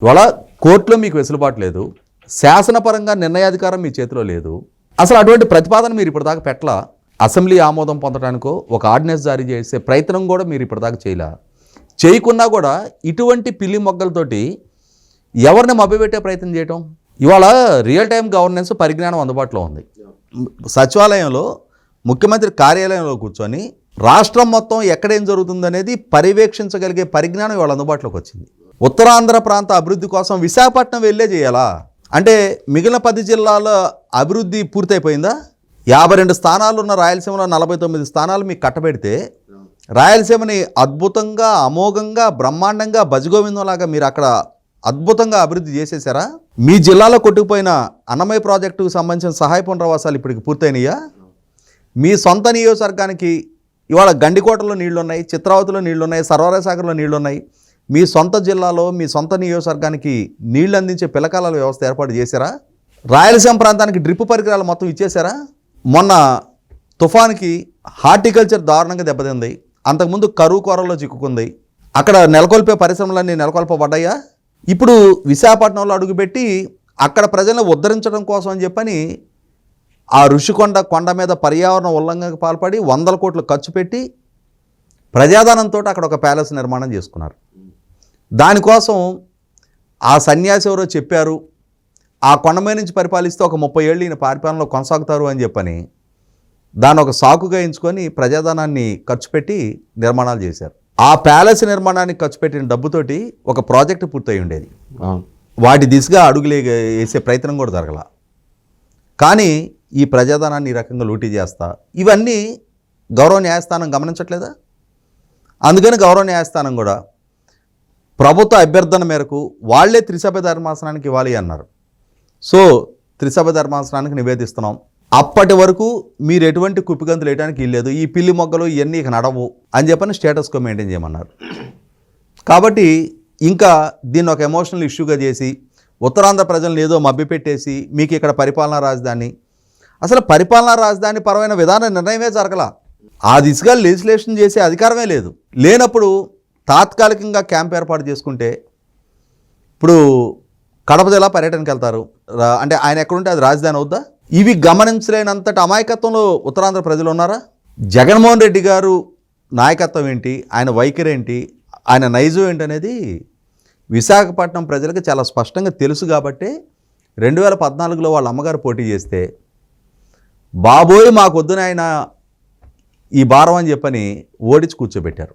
ఇవాళ కోర్టులో మీకు వెసులుబాటు లేదు, శాసనపరంగా నిర్ణయాధికారం మీ చేతిలో లేదు. అసలు అటువంటి ప్రతిపాదన మీరు ఇప్పటిదాకా పెట్టలా. అసెంబ్లీ ఆమోదం పొందడానికో ఒక ఆర్డినెన్స్ జారీ చేసే ప్రయత్నం కూడా మీరు ఇప్పటిదాకా చేయకున్నా కూడా ఇటువంటి పిల్లి మొగ్గలతోటి ఎవరిని మభ్యపెట్టే ప్రయత్నం చేయటం. ఇవాళ రియల్ టైం గవర్నెన్స్ పరిజ్ఞానం అందుబాటులో ఉంది. సచివాలయంలో ముఖ్యమంత్రి కార్యాలయంలో కూర్చొని రాష్ట్రం మొత్తం ఎక్కడేం జరుగుతుందనేది పర్యవేక్షించగలిగే పరిజ్ఞానం ఇవాళ అందుబాటులోకి వచ్చింది. ఉత్తరాంధ్ర ప్రాంత అభివృద్ధి కోసం విశాఖపట్నం వెళ్ళే చేయాలా అంటే మిగిలిన 10 జిల్లాల అభివృద్ధి పూర్తయిపోయిందా? 52 స్థానాలు ఉన్న రాయలసీమలో 49 స్థానాలు మీకు కట్టబెడితే రాయలసీమని అద్భుతంగా, అమోఘంగా, బ్రహ్మాండంగా, బజగోవిందంలాగా మీరు అక్కడ అద్భుతంగా అభివృద్ధి చేసేసారా? మీ జిల్లాలో కొట్టుకుపోయిన అన్నమయ్య ప్రాజెక్టుకు సంబంధించిన సహాయ పునరావాసాలు ఇప్పటికి పూర్తయినాయా? మీ సొంత నియోజకవర్గానికి ఇవాళ గండికోటలో నీళ్లున్నాయి, చిత్రావతిలో నీళ్లున్నాయి, సర్వరాసాగర్లో నీళ్లున్నాయి. మీ సొంత జిల్లాలో మీ సొంత నియోజకవర్గానికి నీళ్లు అందించే పిల్లకాల వ్యవస్థ ఏర్పాటు చేశారా? రాయలసీమ ప్రాంతానికి డ్రిప్ పరికరాలు మొత్తం ఇచ్చేశారా? మొన్న తుఫాన్కి హార్టికల్చర్ దారుణంగా దెబ్బతింది. అంతకుముందు కరువు కొరలో చిక్కుకుంది. అక్కడ నెలకొల్పే పరిశ్రమలన్నీ నెలకొల్పబడ్డాయా? ఇప్పుడు విశాఖపట్నంలో అడుగుపెట్టి అక్కడ ప్రజలను ఉద్ధరించడం కోసం అని చెప్పని ఆ ఋషికొండ కొండ మీద పర్యావరణ ఉల్లంఘనకు పాల్పడి 100 కోట్లు ఖర్చు పెట్టి ప్రజాధనంతో అక్కడ ఒక ప్యాలెస్ నిర్మాణం చేసుకున్నారు. దానికోసం ఆ సన్యాసి ఎవరో చెప్పారు, ఆ కొండ మీద నుంచి పరిపాలిస్తే ఒక 30 ఏళ్ళు ఈయన పరిపాలనలో కొనసాగుతారు అని చెప్పని దాన్ని ఒక సాకుగా ఎంచుకొని ప్రజాధనాన్ని ఖర్చు పెట్టి నిర్మాణాలు చేశారు. ఆ ప్యాలెస్ నిర్మాణానికి ఖర్చు పెట్టిన డబ్బుతోటి ఒక ప్రాజెక్టు పూర్తయి ఉండేది. వాటి దిశగా అడుగులే వేసే ప్రయత్నం కూడా జరగల. కానీ ఈ ప్రజాధనాన్ని ఈ రకంగా లూటీ చేస్తా ఇవన్నీ గౌరవ న్యాయస్థానం గమనించట్లేదా? అందుకని గౌరవ న్యాయస్థానం కూడా ప్రభుత్వ అభ్యర్థన మేరకు వాళ్లే త్రిసభ్య ధర్మాసనానికి ఇవ్వాలి అన్నారు. సో త్రిసభ్య ధర్మాసనానికి నివేదిస్తున్నాం. అప్పటి వరకు మీరు ఎటువంటి కుప్పిగంతులు వేయడానికి ఇల్లేదు, ఈ పిల్లి మొగ్గలు ఇవన్నీ ఇక నడవు అని చెప్పని స్టేటస్ కో మెయింటైన్ చేయమన్నారు. కాబట్టి ఇంకా దీన్ని ఒక ఎమోషనల్ ఇష్యూగా చేసి ఉత్తరాంధ్ర ప్రజలను ఏదో మభ్యపెట్టేసి మీకు ఇక్కడ పరిపాలనా రాజధాని, అసలు పరిపాలనా రాజధాని పరమైన విధాన నిర్ణయమే జరగల. ఆ దిశగా లెజిస్లేషన్ చేసే అధికారమే లేదు. లేనప్పుడు తాత్కాలికంగా క్యాంప్ ఏర్పాటు చేసుకుంటే ఇప్పుడు కడప జిల్లా పర్యటనకి వెళ్తారు అంటే ఆయన ఎక్కడుంటే అది రాజధాని అవుద్దా? ఇవి గమనించలేనంతటి అమాయకత్వంలో ఉత్తరాంధ్ర ప్రజలు ఉన్నారా? జగన్మోహన్ రెడ్డి గారు నాయకత్వం ఏంటి, ఆయన వైఖరి ఏంటి, ఆయన నైజం ఏంటి అనేది విశాఖపట్నం ప్రజలకు చాలా స్పష్టంగా తెలుసు. కాబట్టి 2014లో వాళ్ళ అమ్మగారు పోటీ చేస్తే బాబోయ్ మాకొద్దున ఆయన ఈ భారం అని చెప్పని ఓడించి కూర్చోబెట్టారు.